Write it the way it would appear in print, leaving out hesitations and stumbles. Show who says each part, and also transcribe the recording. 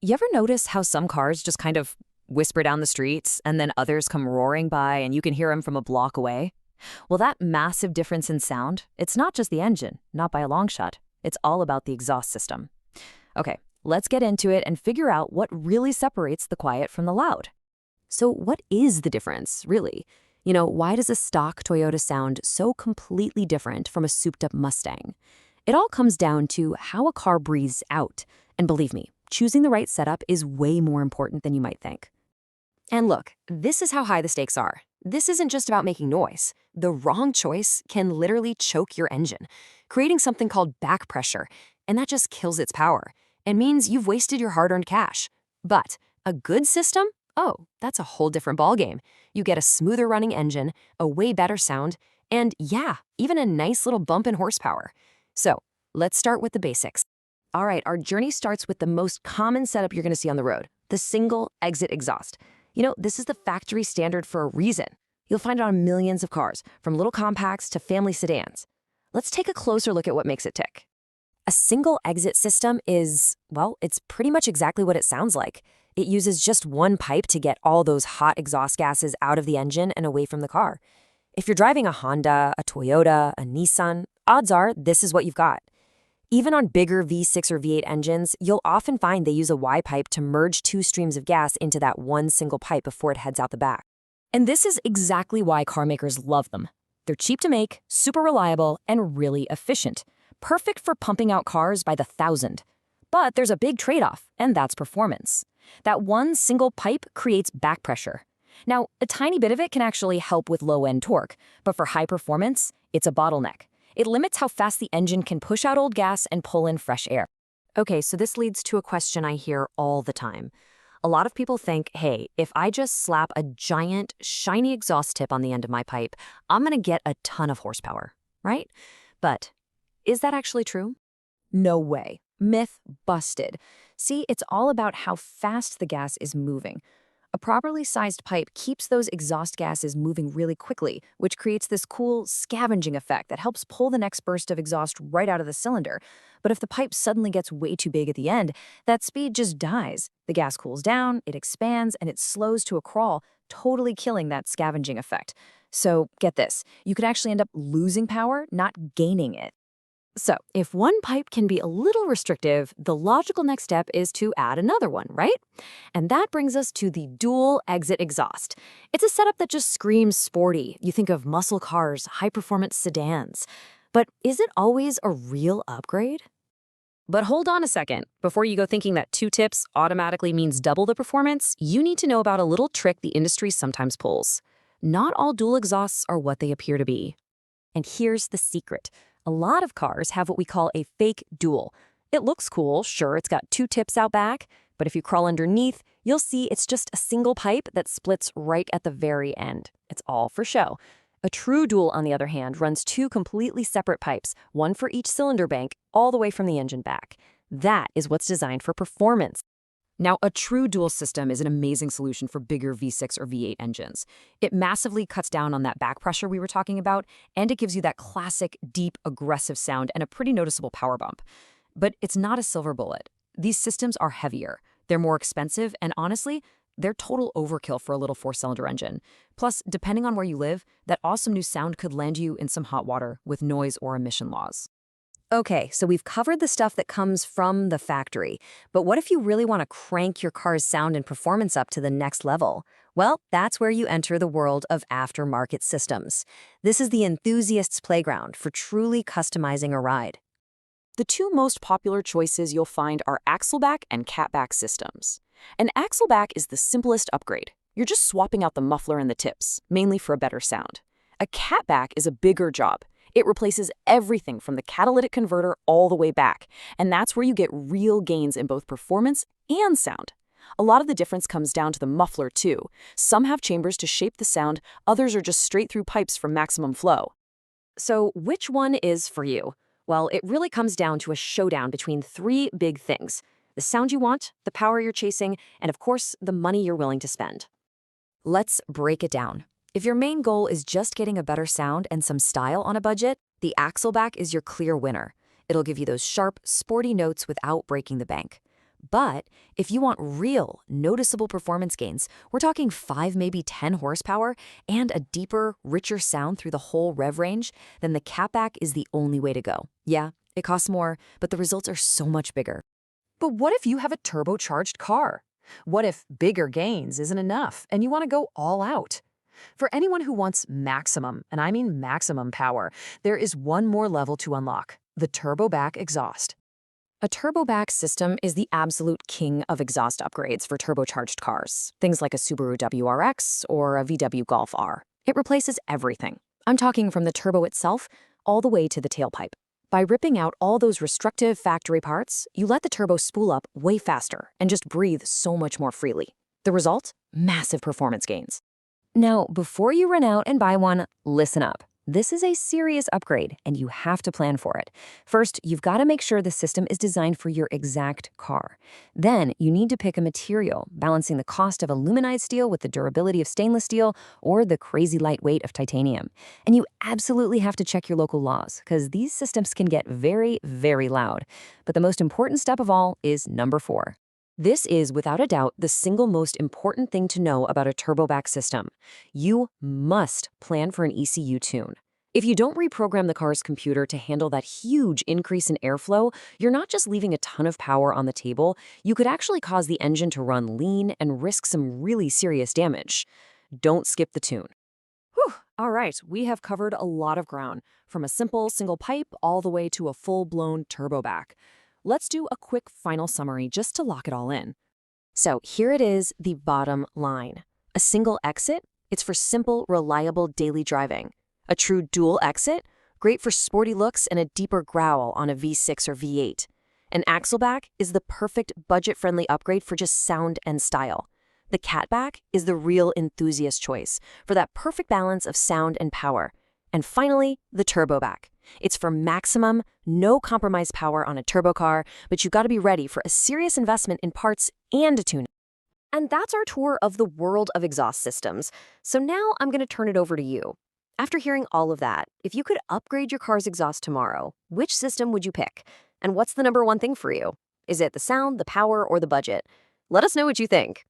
Speaker 1: You ever notice how some cars just kind of whisper down the streets and then others come roaring by and you can hear them from a block away? Well, that massive difference in sound, it's not just the engine, not by a long shot. It's all about the exhaust system. Okay, let's get into it and figure out what really separates the quiet from the loud. So what is the difference, really? Why does a stock Toyota sound so completely different from a souped-up Mustang? It all comes down to how a car breathes out. And believe me, choosing the right setup is way more important than you might think. And look, this is how high the stakes are. This isn't just about making noise. The wrong choice can literally choke your engine, creating something called back pressure, and that just kills its power and means you've wasted your hard-earned cash. But a good system? Oh, that's a whole different ballgame. You get a smoother running engine, a way better sound, and yeah, even a nice little bump in horsepower. So let's start with the basics. All right, our journey starts with the most common setup you're going to see on the road, the single exit exhaust. This is the factory standard for a reason. You'll find it on millions of cars, from little compacts to family sedans. Let's take a closer look at what makes it tick. A single exit system is, well, it's pretty much exactly what it sounds like. It uses just one pipe to get all those hot exhaust gases out of the engine and away from the car. If you're driving a Honda, a Toyota, a Nissan, odds are this is what you've got. Even on bigger V6 or V8 engines, you'll often find they use a Y pipe to merge two streams of gas into that one single pipe before it heads out the back. And this is exactly why car makers love them. They're cheap to make, super reliable, and really efficient. Perfect for pumping out cars by the thousand. But there's a big trade-off, and that's performance. That one single pipe creates back pressure. Now, a tiny bit of it can actually help with low-end torque, but for high performance, it's a bottleneck. It limits how fast the engine can push out old gas and pull in fresh air. Okay, so this leads to a question I hear all the time. A lot of people think, hey, if I just slap a giant, shiny exhaust tip on the end of my pipe, I'm going to get a ton of horsepower, right? But is that actually true? No way. Myth busted. See, it's all about how fast the gas is moving. A properly sized pipe keeps those exhaust gases moving really quickly, which creates this cool scavenging effect that helps pull the next burst of exhaust right out of the cylinder. But if the pipe suddenly gets way too big at the end, that speed just dies. The gas cools down, it expands, and it slows to a crawl, totally killing that scavenging effect. So get this, you could actually end up losing power, not gaining it. So, if one pipe can be a little restrictive, the logical next step is to add another one, right? And that brings us to the dual exit exhaust. It's a setup that just screams sporty. You think of muscle cars, high-performance sedans. But is it always a real upgrade? But hold on a second. Before you go thinking that 2 tips automatically means double the performance, you need to know about a little trick the industry sometimes pulls. Not all dual exhausts are what they appear to be. And here's the secret. A lot of cars have what we call a fake dual. It looks cool, sure, it's got 2 tips out back, but if you crawl underneath, you'll see it's just a single pipe that splits right at the very end. It's all for show. A true dual, on the other hand, runs 2 completely separate pipes, one for each cylinder bank, all the way from the engine back. That is what's designed for performance. Now, a true dual system is an amazing solution for bigger V6 or V8 engines. It massively cuts down on that back pressure we were talking about, and it gives you that classic, deep, aggressive sound and a pretty noticeable power bump. But it's not a silver bullet. These systems are heavier, they're more expensive, and honestly, they're total overkill for a little 4-cylinder engine. Plus, depending on where you live, that awesome new sound could land you in some hot water with noise or emission laws. Okay, so we've covered the stuff that comes from the factory, but what if you really want to crank your car's sound and performance up to the next level? Well, that's where you enter the world of aftermarket systems. This is the enthusiast's playground for truly customizing a ride. The 2 most popular choices you'll find are axleback and catback systems. An axleback is the simplest upgrade. You're just swapping out the muffler and the tips, mainly for a better sound. A catback is a bigger job. It replaces everything from the catalytic converter all the way back, and that's where you get real gains in both performance and sound. A lot of the difference comes down to the muffler, too. Some have chambers to shape the sound, others are just straight-through pipes for maximum flow. So which one is for you? Well, it really comes down to a showdown between 3 big things: the sound you want, the power you're chasing, and of course, the money you're willing to spend. Let's break it down. If your main goal is just getting a better sound and some style on a budget, the axleback is your clear winner. It'll give you those sharp, sporty notes without breaking the bank. But if you want real, noticeable performance gains, we're talking 5, maybe 10 horsepower and a deeper, richer sound through the whole rev range, then the catback is the only way to go. Yeah, it costs more, but the results are so much bigger. But what if you have a turbocharged car? What if bigger gains isn't enough and you want to go all out? For anyone who wants maximum, and I mean maximum power, there is one more level to unlock: the turboback exhaust. A turboback system is the absolute king of exhaust upgrades for turbocharged cars, things like a Subaru WRX or a VW Golf R. It replaces everything. I'm talking from the turbo itself all the way to the tailpipe. By ripping out all those restrictive factory parts, you let the turbo spool up way faster and just breathe so much more freely. The result? Massive performance gains. Now, before you run out and buy one, listen up. This is a serious upgrade, and you have to plan for it. First, you've got to make sure the system is designed for your exact car. Then, you need to pick a material, balancing the cost of aluminized steel with the durability of stainless steel or the crazy lightweight of titanium. And you absolutely have to check your local laws, because these systems can get very, very loud. But the most important step of all is number 4. This is, without a doubt, the single most important thing to know about a turboback system. You must plan for an ECU tune. If you don't reprogram the car's computer to handle that huge increase in airflow, you're not just leaving a ton of power on the table, you could actually cause the engine to run lean and risk some really serious damage. Don't skip the tune. Whew, all right, we have covered a lot of ground, from a simple single pipe all the way to a full-blown turboback. Let's do a quick final summary just to lock it all in. So here it is, the bottom line. A single exit, it's for simple, reliable daily driving. A true dual exit, great for sporty looks and a deeper growl on a V6 or V8. An axleback is the perfect budget-friendly upgrade for just sound and style. The catback is the real enthusiast choice for that perfect balance of sound and power. And finally, the turboback. It's for maximum, no compromise power on a turbo car, but you've got to be ready for a serious investment in parts and a tune. And that's our tour of the world of exhaust systems. So now I'm going to turn it over to you. After hearing all of that, if you could upgrade your car's exhaust tomorrow, which system would you pick? And what's the number one thing for you? Is it the sound, the power, or the budget? Let us know what you think.